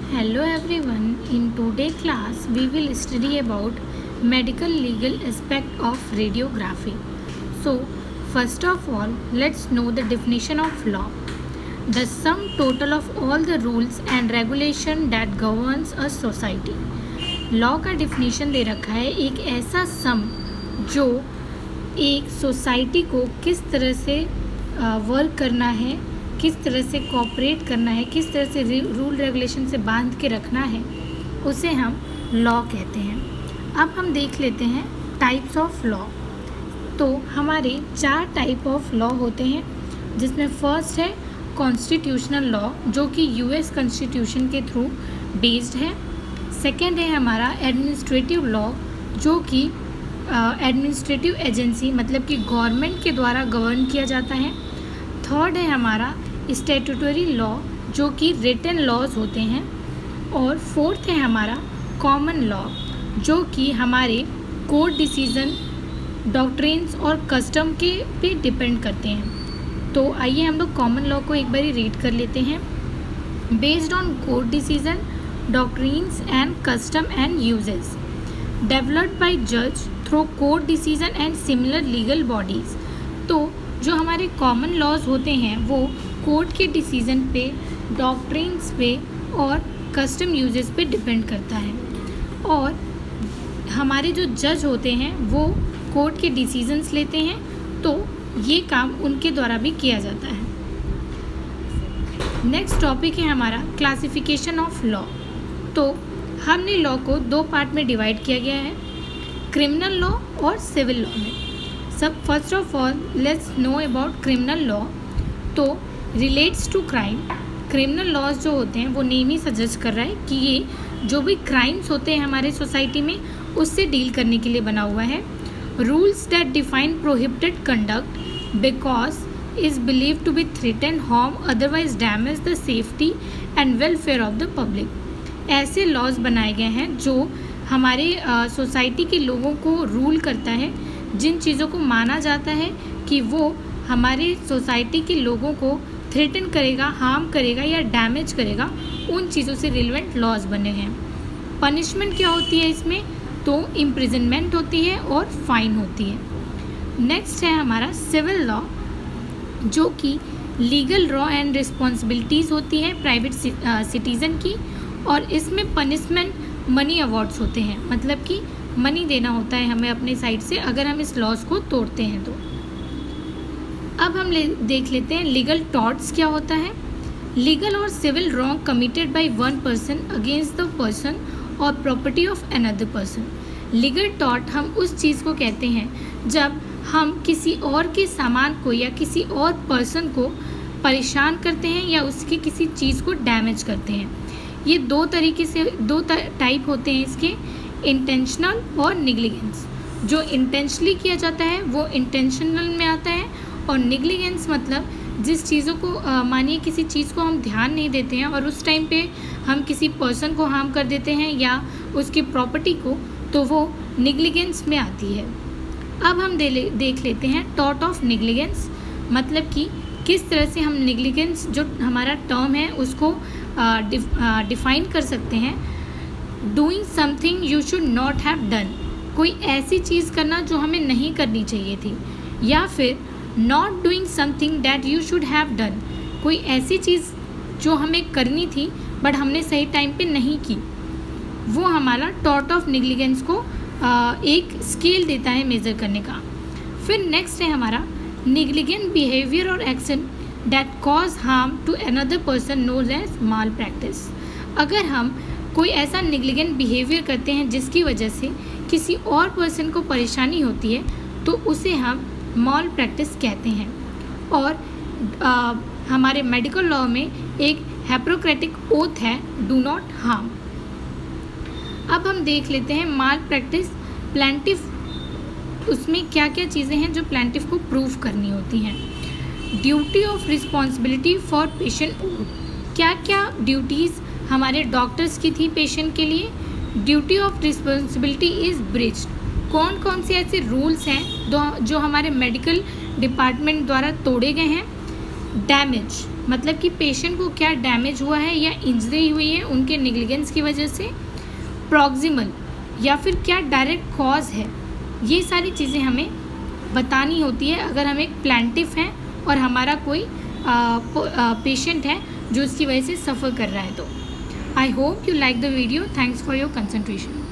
Hello everyone. In today's class, we will study about medical legal aspect of radiography. So, first of all, let's know the definition of law. The sum total of all the rules and regulation that governs a society. Law का definition दे रखा है एक ऐसा सम जो एक society को किस तरह से वर्क करना है, किस तरह से कोऑपरेट करना है, किस तरह से रूल रेगुलेशन से बांध के रखना है, उसे हम लॉ कहते हैं। अब हम देख लेते हैं टाइप्स ऑफ लॉ। तो हमारे 4 टाइप ऑफ लॉ होते हैं, जिसमें फर्स्ट है कॉन्स्टिट्यूशनल लॉ, जो कि यूएस कॉन्स्टिट्यूशन के थ्रू बेस्ड है। सेकेंड है हमारा एडमिनिस्ट्रेटिव लॉ, जो कि एडमिनिस्ट्रेटिव एजेंसी मतलब कि गवर्नमेंट के द्वारा गवर्न किया जाता है। थर्ड है हमारा स्टैट्यूटरी लॉ, जो कि रिटन लॉज होते हैं। और फोर्थ है हमारा कॉमन लॉ, जो कि हमारे कोर्ट डिसीजन, डॉक्ट्रिन्स और कस्टम के पे डिपेंड करते हैं। तो आइए हम लोग कॉमन लॉ को एक बार रीड कर लेते हैं। Based on court decision, doctrines and custom and usages, developed by जज through court decision and similar legal bodies. तो जो हमारे कॉमन लॉज होते हैं वो कोर्ट के डिसीजन पे, डॉक्ट्रिन्स पे और कस्टम यूजेस पे डिपेंड करता है। और हमारे जो जज होते हैं वो कोर्ट के डिसीजंस लेते हैं, तो ये काम उनके द्वारा भी किया जाता है। नेक्स्ट टॉपिक है हमारा क्लासिफिकेशन ऑफ लॉ। तो हमने लॉ को 2 पार्ट में डिवाइड किया गया है, क्रिमिनल लॉ और सिविल लॉ में। सब first of all let's know about criminal law. तो relates to crime. Criminal laws जो होते हैं वो नेम ही सजेस्ट कर रहा है कि ये जो भी क्राइम्स होते हैं हमारे सोसाइटी में उससे डील करने के लिए बना हुआ है। Rules that define prohibited conduct because is believe to be threaten, harm, otherwise damage the safety and welfare of the public. ऐसे लॉज बनाए गए हैं जो हमारे सोसाइटी के लोगों को रूल करता है, जिन चीज़ों को माना जाता है कि वो हमारे सोसाइटी के लोगों को थ्रेटन करेगा, हार्म करेगा या डैमेज करेगा, उन चीज़ों से रिलेवेंट लॉज बने हैं। पनिशमेंट क्या होती है इसमें? तो इम्प्रिजनमेंट होती है और फाइन होती है। नेक्स्ट है हमारा सिविल लॉ, जो कि लीगल लॉ एंड रिस्पॉन्सिबिलिटीज़ होती है प्राइवेट सिटीज़न की, और इसमें पनिशमेंट मनी अवार्ड्स होते हैं, मतलब कि मनी देना होता है हमें अपने साइड से अगर हम इस लॉज को तोड़ते हैं तो। अब हम देख लेते हैं लीगल टॉर्ट्स क्या होता है। लीगल और civil wrong committed by one person against the person और property of another person. Legal tort हम उस चीज़ को कहते हैं जब हम किसी और के सामान को या किसी और पर्सन को परेशान करते हैं या उसकी किसी चीज़ को डैमेज करते हैं। ये 2 तरीके से 2 टाइप होते हैं इसके, इंटेंशनल और निग्लिजेंस। जो इंटेंशनली किया जाता है वो इंटेंशनल में आता है, और निग्लिजेंस मतलब जिस चीज़ों को मानिए किसी चीज़ को हम ध्यान नहीं देते हैं और उस टाइम पे हम किसी पर्सन को हार्म कर देते हैं या उसकी प्रॉपर्टी को, तो वो निग्लिजेंस में आती है। अब हम देख लेते हैं टॉर्ट ऑफ निग्लिजेंस, मतलब कि किस तरह से हम निग्लिजेंस जो हमारा टर्म है उसको डिफाइन कर सकते हैं। Doing something you should not have done, कोई ऐसी चीज़ करना जो हमें नहीं करनी चाहिए थी, या फिर not doing something that you should have done, कोई ऐसी चीज़ जो हमें करनी थी बट हमने सही टाइम पे नहीं की। वो हमारा टॉर्ट ऑफ निग्लिजेंस को एक स्केल देता है मेज़र करने का। फिर नेक्स्ट है हमारा निग्लिजेंट बिहेवियर और action that cause harm to another person known as malpractice. अगर हम कोई ऐसा निग्लिजेंट बिहेवियर करते हैं जिसकी वजह से किसी और पर्सन को परेशानी होती है, तो उसे हम माल प्रैक्टिस कहते हैं। और हमारे मेडिकल लॉ में एक हिप्पोक्रेटिक ओथ है, डू नॉट हार्म। अब हम देख लेते हैं माल प्रैक्टिस प्लेंटिफ, उसमें क्या क्या चीज़ें हैं जो प्लेंटिफ को प्रूव करनी होती हैं। Duty of responsibility for patient, क्या क्या ड्यूटीज़ हमारे डॉक्टर्स की थी पेशेंट के लिए। Duty of responsibility is bridged, कौन कौन से ऐसे रूल्स हैं जो हमारे मेडिकल डिपार्टमेंट द्वारा तोड़े गए हैं। डैमेज, मतलब कि पेशेंट को क्या डैमेज हुआ है या इंजरी हुई है उनके नेग्लिजेंस की वजह से, प्रॉक्सिमल या फिर क्या डायरेक्ट कॉज है, ये सारी चीज़ें हमें बतानी होती है अगर हम एक प्लांटिफ हैं और हमारा कोई पेशेंट है जो इसकी वजह से सफ़र कर रहा है। तो I hope you like the video, thanks for your concentration.